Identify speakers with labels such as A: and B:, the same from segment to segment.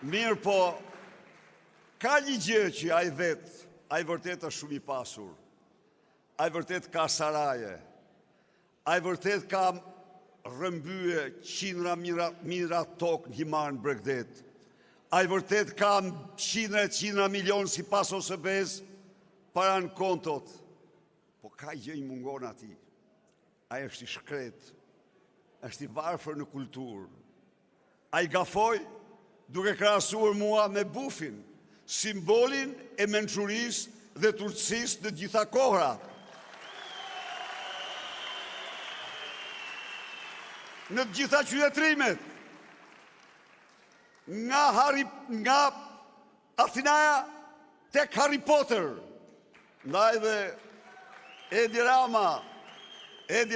A: Mirë po, ka një gjë që a i vërtet është shumë i pasur, a i vërtet ka saraje, a i vërtet ka rëmbyje qindra mira tokë në Himar në Bregdet, a i vërtet ka qindra milion si pas ose bez para në kontot, po ka gjë i mungon ati, a i është i shkret, është i varfër në kulturë, a i gafoj duke krahasuar mua me Bufin, simbolin e mençurisë dhe turqësisë në gjitha kohrat. Në të gjitha qytetrimet, nga Athinaja tek Harry Potter, ndaj dhe Edi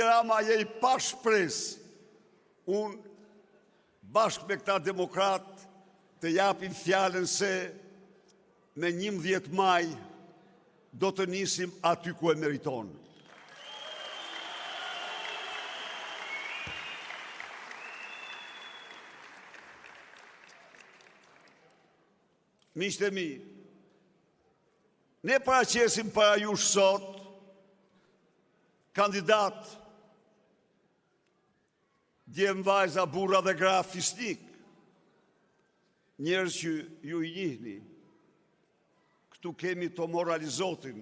A: Rama je i pa shpresë. Unë bashkë me këta demokrat të japim fjallën se me 11 maj do të nisim aty ku e meriton. Miqtë e mi, ne paraqesim para jush sot kandidat, djemë vajza, burra dhe gra fisnik, njerëz që ju i njihni. Këtu kemi të moralizotin,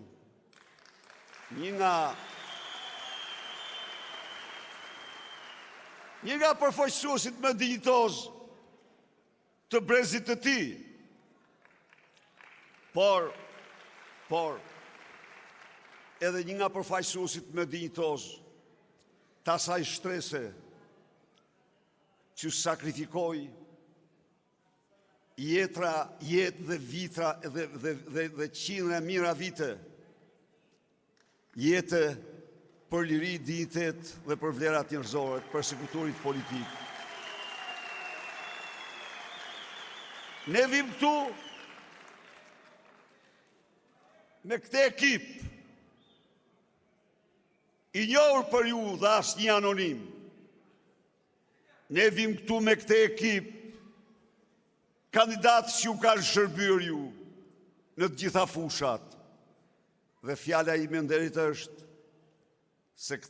A: një nga përfaqësuesit më dinjitoz të brezit të tij, por edhe një nga përfaqësuesit më dinjitoz të asaj shtrese që sakrifikoi jetë dhe vitra dhe qindra mira vite, jetë për liri, dignitet dhe për vlerat njerëzore, të përsekutorit politik. Ne vim këtu me këtë ekip, i njohur për ju dhe asë një anonim. Ne vim këtu me këtë ekip, kandidatë që ju kanë shërbyer ju në të gjitha fushat. Dhe fjala ime nderit është se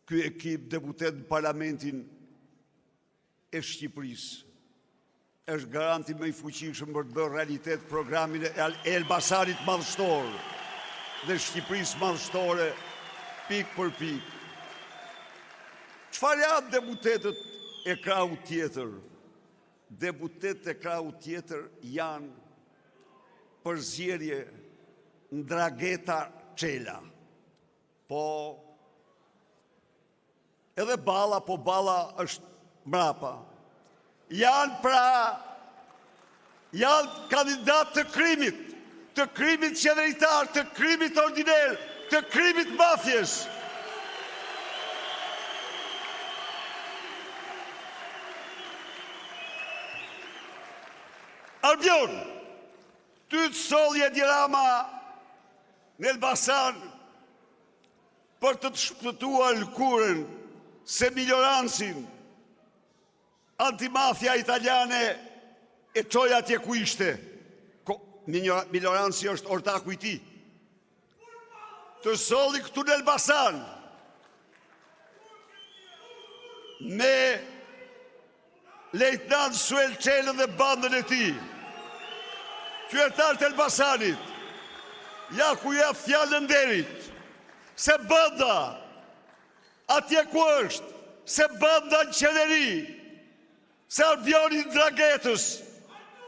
A: ky ekip deputet në Parlamentin e Shqipërisë është garanti më i fuqishëm për të bërë realitet programin e Elbasanit madhështor dhe Shqipërisë madhështore pik për pik. Çfarë janë deputetët e krahut tjetër? Deputetët e krahut tjetër janë përzierje Ndrageta Çela. Po edhe Balla, po Balla është mrapa. Janë kandidat të krimit qeveritar, të krimit ordiner, të krimit mafjes. Albion, ty të solli Edi Rama në Elbasan për të shpëtuar lëkurën se milioransin antimafia italiane e qoj atje ku ishte. Milioransi është ortaku i tij. Të solli këtu në Elbasan me lejtnant Suel Çelën dhe bandën e tij, qytetar të Elbasanit, ja ku jep fjalën nderit, se banda atje ku është, se banda në qeveri, se Albioni Ndragetës,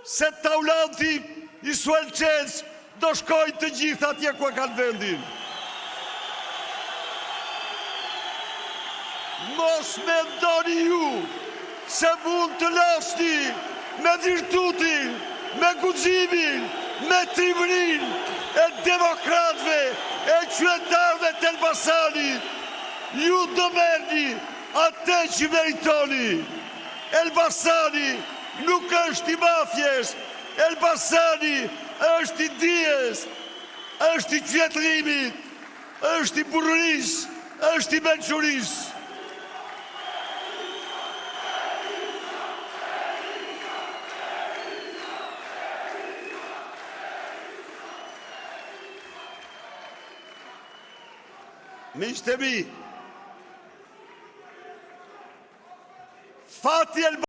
A: se taulanti i Suel Çelës do shkojnë të gjithë atje ku e kanë vendin. Mos mendoni ju se mund të lasni me virtutin, me guximin, me trimërin e demokratëve, e qytetarëve të Elbasanit. Ju do merrni atë që meritoni. Elbasani nuk është i mafjes, Elbasani është i dijes, është i qytetërimit, është i burrisë, është i mençurisë. Miqtë e mi, Fati